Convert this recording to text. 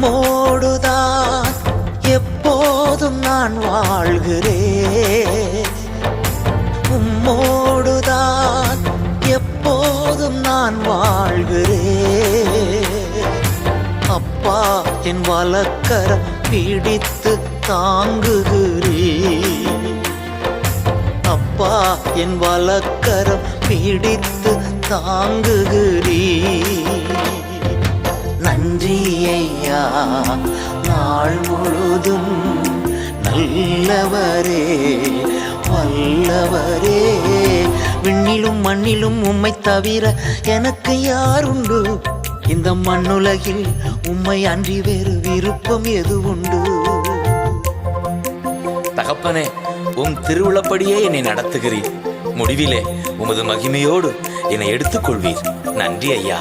உம்மோடுதான் எப்போதும் நான் வாழ்கிறேன். உம்மோடுதான் எப்போதும் நான் வாழ்கிறேன். அப்பா என் வலக்கரம் பிடித்து தாங்குகிறேன். அப்பா என் வலக்கரம் பிடித்து தாங்குகிறேன். நன்றி ஐயா, நாள் முழுதும் நல்லவரே வல்லவரே. விண்ணிலும் மண்ணிலும் உம்மை தவிர எனக்கு யாருண்டு? இந்த மண்ணுலகில் உம்மை அன்றி வேறு விருப்பம் எது உண்டு? தகப்பனே, உம் திருவுளப்படியே என்னை நடத்துகிறீர். முடிவிலே உமது மகிமையோடு என்னை எடுத்துக்கொள்வீர். நன்றி ஐயா.